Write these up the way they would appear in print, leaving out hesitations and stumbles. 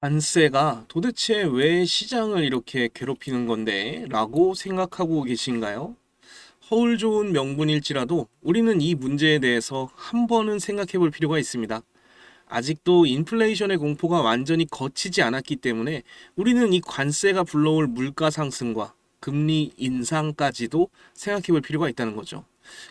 관세가 도대체 왜 시장을 이렇게 괴롭히는 건데? 라고 생각하고 계신가요? 허울 좋은 명분일지라도 우리는 이 문제에 대해서 한 번은 생각해 볼 필요가 있습니다. 아직도 인플레이션의 공포가 완전히 거치지 않았기 때문에 우리는 이 관세가 불러올 물가 상승과 금리 인상까지도 생각해 볼 필요가 있다는 거죠.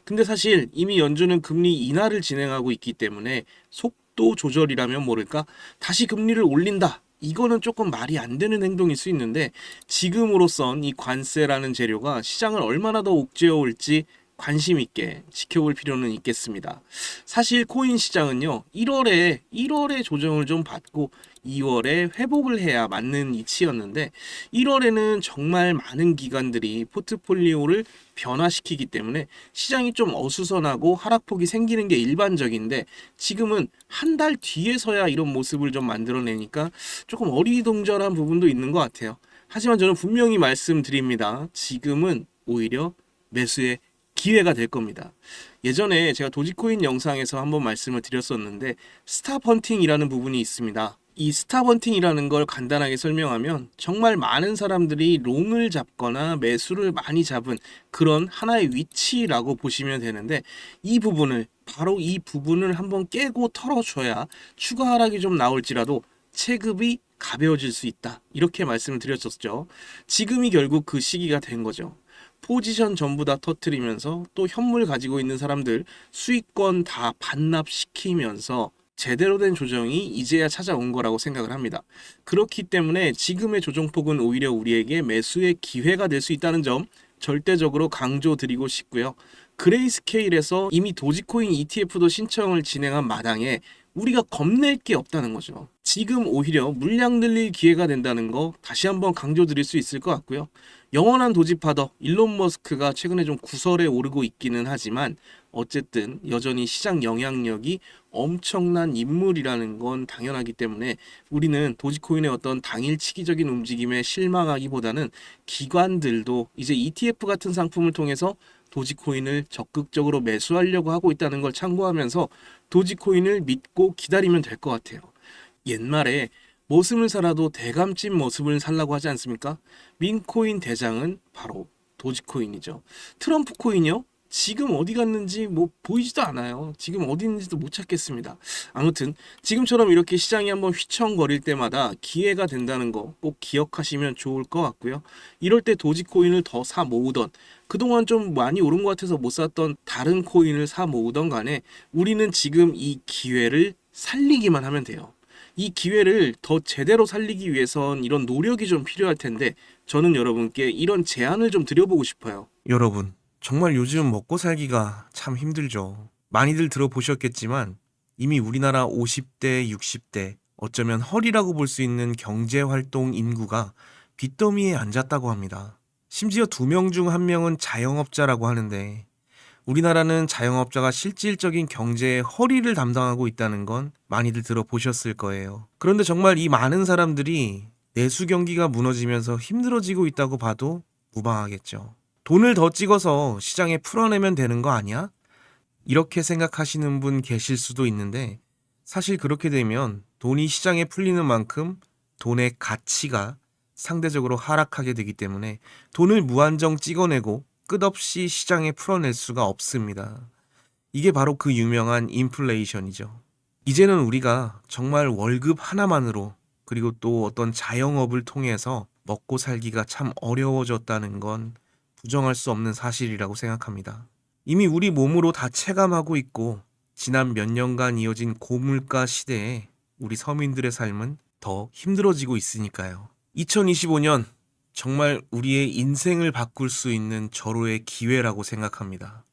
근데 사실 이미 연준은 금리 인하를 진행하고 있기 때문에 속도 조절이라면 모를까 다시 금리를 올린다. 이거는 조금 말이 안 되는 행동일 수 있는데 지금으로선 이 관세라는 재료가 시장을 얼마나 더 옥죄어 올지 관심 있게 지켜볼 필요는 있겠습니다. 사실 코인 시장은요, 1월에 조정을 좀 받고 2월에 회복을 해야 맞는 이치였는데 1월에는 정말 많은 기관들이 포트폴리오를 변화시키기 때문에 시장이 좀 어수선하고 하락폭이 생기는 게 일반적인데 지금은 한 달 뒤에서야 이런 모습을 좀 만들어내니까 조금 어리둥절한 부분도 있는 것 같아요. 하지만 저는 분명히 말씀드립니다. 지금은 오히려 매수의 기회가 될 겁니다. 예전에 제가 도지코인 영상에서 한번 말씀을 드렸었는데 스탑헌팅이라는 부분이 있습니다. 이 스탑헌팅이라는 걸 간단하게 설명하면 정말 많은 사람들이 롱을 잡거나 매수를 많이 잡은 그런 하나의 위치라고 보시면 되는데 바로 이 부분을 한번 깨고 털어줘야 추가 하락이 좀 나올지라도 체급이 가벼워질 수 있다. 이렇게 말씀을 드렸었죠. 지금이 결국 그 시기가 된 거죠. 포지션 전부 다 터트리면서 또 현물 가지고 있는 사람들 수익권 다 반납시키면서 제대로 된 조정이 이제야 찾아온 거라고 생각을 합니다. 그렇기 때문에 지금의 조정폭은 오히려 우리에게 매수의 기회가 될 수 있다는 점 절대적으로 강조드리고 싶고요. 그레이스케일에서 이미 도지코인 ETF도 신청을 진행한 마당에 우리가 겁낼 게 없다는 거죠. 지금 오히려 물량 늘릴 기회가 된다는 거 다시 한번 강조드릴 수 있을 것 같고요. 영원한 도지파더 일론 머스크가 최근에 좀 구설에 오르고 있기는 하지만 어쨌든 여전히 시장 영향력이 엄청난 인물이라는 건 당연하기 때문에 우리는 도지코인의 어떤 당일치기적인 움직임에 실망하기보다는 기관들도 이제 ETF 같은 상품을 통해서 도지코인을 적극적으로 매수하려고 하고 있다는 걸 참고하면서 도지코인을 믿고 기다리면 될 것 같아요. 옛말에 머슴을 살아도 대감찜 머슴을 살라고 하지 않습니까? 민코인 대장은 바로 도지코인이죠. 트럼프 코인이요? 지금 어디 갔는지 뭐 보이지도 않아요. 지금 어디 있는지도 못 찾겠습니다. 아무튼 지금처럼 이렇게 시장이 한번 휘청거릴 때마다 기회가 된다는 거 꼭 기억하시면 좋을 것 같고요. 이럴 때 도지코인을 더 사 모으던 그동안 좀 많이 오른 것 같아서 못 샀던 다른 코인을 사 모으던 간에 우리는 지금 이 기회를 살리기만 하면 돼요. 이 기회를 더 제대로 살리기 위해선 이런 노력이 좀 필요할 텐데 저는 여러분께 이런 제안을 좀 드려보고 싶어요. 여러분, 정말 요즘 먹고 살기가 참 힘들죠. 많이들 들어보셨겠지만 이미 우리나라 50대, 60대, 어쩌면 허리라고 볼 수 있는 경제활동 인구가 빚더미에 앉았다고 합니다. 심지어 2명 중 1명은 자영업자라고 하는데 우리나라는 자영업자가 실질적인 경제의 허리를 담당하고 있다는 건 많이들 들어보셨을 거예요. 그런데 정말 이 많은 사람들이 내수 경기가 무너지면서 힘들어지고 있다고 봐도 무방하겠죠. 돈을 더 찍어서 시장에 풀어내면 되는 거 아니야? 이렇게 생각하시는 분 계실 수도 있는데 사실 그렇게 되면 돈이 시장에 풀리는 만큼 돈의 가치가 상대적으로 하락하게 되기 때문에 돈을 무한정 찍어내고 끝없이 시장에 풀어낼 수가 없습니다. 이게 바로 그 유명한 인플레이션이죠. 이제는 우리가 정말 월급 하나만으로 그리고 또 어떤 자영업을 통해서 먹고 살기가 참 어려워졌다는 건 부정할 수 없는 사실이라고 생각합니다. 이미 우리 몸으로 다 체감하고 있고 지난 몇 년간 이어진 고물가 시대에 우리 서민들의 삶은 더 힘들어지고 있으니까요. 2025년 정말 우리의 인생을 바꿀 수 있는 절호의 기회라고 생각합니다.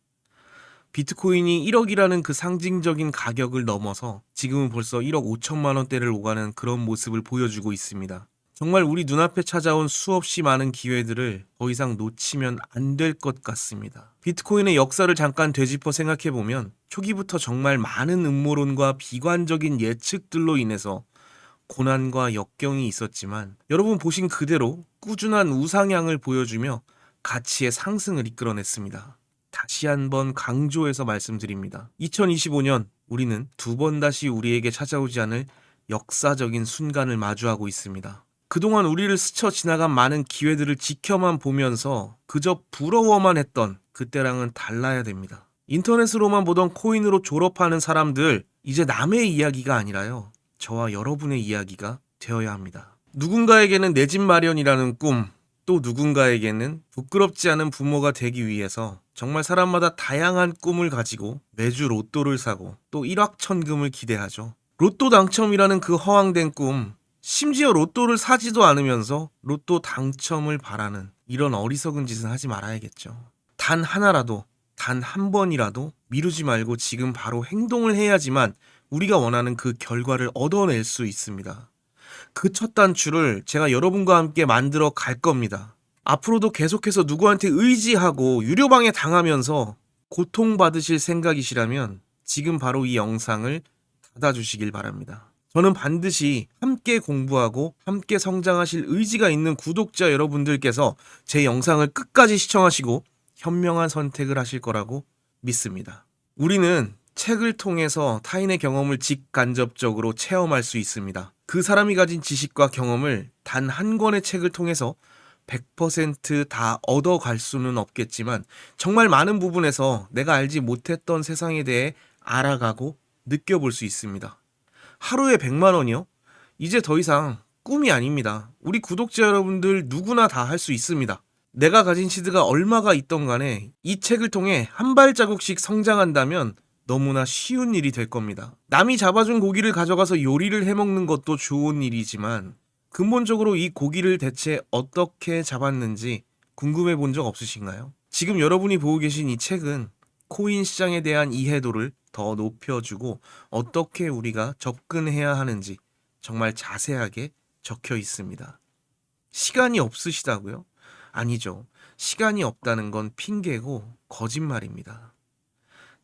비트코인이 1억이라는 그 상징적인 가격을 넘어서 지금은 벌써 1억 5천만 원대를 오가는 그런 모습을 보여주고 있습니다. 정말 우리 눈앞에 찾아온 수없이 많은 기회들을 더 이상 놓치면 안 될 것 같습니다. 비트코인의 역사를 잠깐 되짚어 생각해보면 초기부터 정말 많은 음모론과 비관적인 예측들로 인해서 고난과 역경이 있었지만 여러분 보신 그대로 꾸준한 우상향을 보여주며 가치의 상승을 이끌어냈습니다. 다시 한번 강조해서 말씀드립니다. 2025년 우리는 두 번 다시 우리에게 찾아오지 않을 역사적인 순간을 마주하고 있습니다. 그동안 우리를 스쳐 지나간 많은 기회들을 지켜만 보면서 그저 부러워만 했던 그때랑은 달라야 됩니다. 인터넷으로만 보던 코인으로 졸업하는 사람들, 이제 남의 이야기가 아니라요, 저와 여러분의 이야기가 되어야 합니다. 누군가에게는 내 집 마련이라는 꿈, 또 누군가에게는 부끄럽지 않은 부모가 되기 위해서 정말 사람마다 다양한 꿈을 가지고 매주 로또를 사고 또 일확천금을 기대하죠. 로또 당첨이라는 그 허황된 꿈, 심지어 로또를 사지도 않으면서 로또 당첨을 바라는 이런 어리석은 짓은 하지 말아야겠죠. 단 하나라도, 단 한 번이라도 미루지 말고 지금 바로 행동을 해야지만 우리가 원하는 그 결과를 얻어낼 수 있습니다. 그 첫 단추를 제가 여러분과 함께 만들어 갈 겁니다. 앞으로도 계속해서 누구한테 의지하고 유료방해 당하면서 고통받으실 생각이시라면 지금 바로 이 영상을 닫아주시길 바랍니다. 저는 반드시 함께 공부하고 함께 성장하실 의지가 있는 구독자 여러분들께서 제 영상을 끝까지 시청하시고 현명한 선택을 하실 거라고 믿습니다. 우리는 책을 통해서 타인의 경험을 직간접적으로 체험할 수 있습니다. 그 사람이 가진 지식과 경험을 단 한 권의 책을 통해서 100%다 얻어갈 수는 없겠지만 정말 많은 부분에서 내가 알지 못했던 세상에 대해 알아가고 느껴볼 수 있습니다. 하루에 100만 원이요? 이제 더 이상 꿈이 아닙니다. 우리 구독자 여러분들 누구나 다 할 수 있습니다. 내가 가진 시드가 얼마가 있던 간에 이 책을 통해 한 발자국씩 성장한다면 너무나 쉬운 일이 될 겁니다. 남이 잡아준 고기를 가져가서 요리를 해먹는 것도 좋은 일이지만 근본적으로 이 고기를 대체 어떻게 잡았는지 궁금해 본 적 없으신가요? 지금 여러분이 보고 계신 이 책은 코인 시장에 대한 이해도를 더 높여주고 어떻게 우리가 접근해야 하는지 정말 자세하게 적혀 있습니다. 시간이 없으시다고요? 아니죠. 시간이 없다는 건 핑계고 거짓말입니다.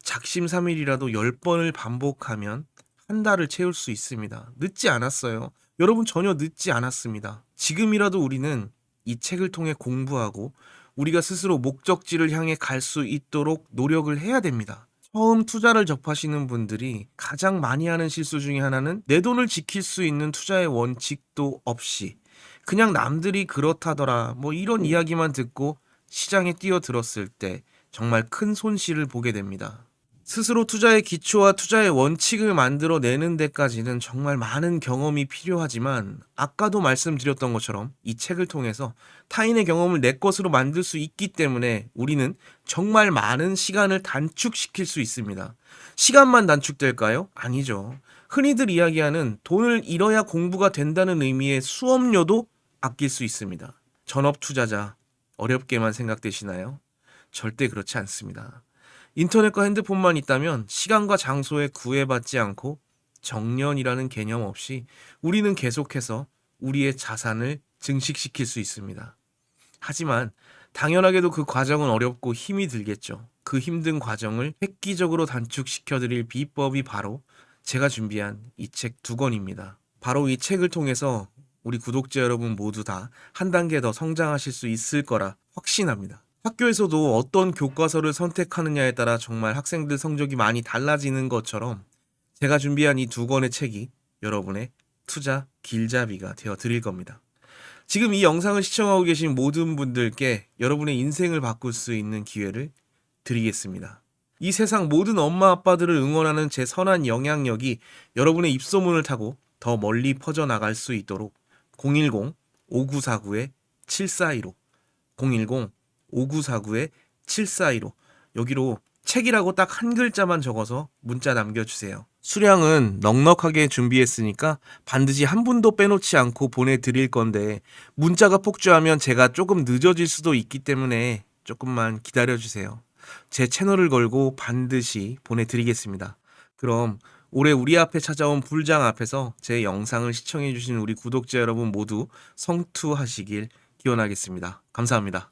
작심삼일이라도 10번을 반복하면 한 달을 채울 수 있습니다. 늦지 않았어요. 여러분 전혀 늦지 않았습니다. 지금이라도 우리는 이 책을 통해 공부하고 우리가 스스로 목적지를 향해 갈 수 있도록 노력을 해야 됩니다. 처음 투자를 접하시는 분들이 가장 많이 하는 실수 중에 하나는 내 돈을 지킬 수 있는 투자의 원칙도 없이 그냥 남들이 그렇다더라 뭐 이런 이야기만 듣고 시장에 뛰어들었을 때 정말 큰 손실을 보게 됩니다. 스스로 투자의 기초와 투자의 원칙을 만들어내는 데까지는 정말 많은 경험이 필요하지만 아까도 말씀드렸던 것처럼 이 책을 통해서 타인의 경험을 내 것으로 만들 수 있기 때문에 우리는 정말 많은 시간을 단축시킬 수 있습니다. 시간만 단축될까요? 아니죠. 흔히들 이야기하는 돈을 잃어야 공부가 된다는 의미의 수업료도 아낄 수 있습니다. 전업 투자자, 어렵게만 생각되시나요? 절대 그렇지 않습니다. 인터넷과 핸드폰만 있다면 시간과 장소에 구애받지 않고 정년이라는 개념 없이 우리는 계속해서 우리의 자산을 증식시킬 수 있습니다. 하지만 당연하게도 그 과정은 어렵고 힘이 들겠죠. 그 힘든 과정을 획기적으로 단축시켜드릴 비법이 바로 제가 준비한 이 책 2권입니다. 바로 이 책을 통해서 우리 구독자 여러분 모두 다 한 단계 더 성장하실 수 있을 거라 확신합니다. 학교에서도 어떤 교과서를 선택하느냐에 따라 정말 학생들 성적이 많이 달라지는 것처럼 제가 준비한 이 2권의 책이 여러분의 투자 길잡이가 되어 드릴 겁니다. 지금 이 영상을 시청하고 계신 모든 분들께 여러분의 인생을 바꿀 수 있는 기회를 드리겠습니다. 이 세상 모든 엄마 아빠들을 응원하는 제 선한 영향력이 여러분의 입소문을 타고 더 멀리 퍼져나갈 수 있도록 010-5949-7415 010-5949-7415 여기로 책이라고 딱 한 글자만 적어서 문자 남겨주세요. 수량은 넉넉하게 준비했으니까 반드시 한 분도 빼놓지 않고 보내드릴 건데 문자가 폭주하면 제가 조금 늦어질 수도 있기 때문에 조금만 기다려주세요. 제 채널을 걸고 반드시 보내드리겠습니다. 그럼 올해 우리 앞에 찾아온 불장 앞에서 제 영상을 시청해주신 우리 구독자 여러분 모두 성투하시길 기원하겠습니다. 감사합니다.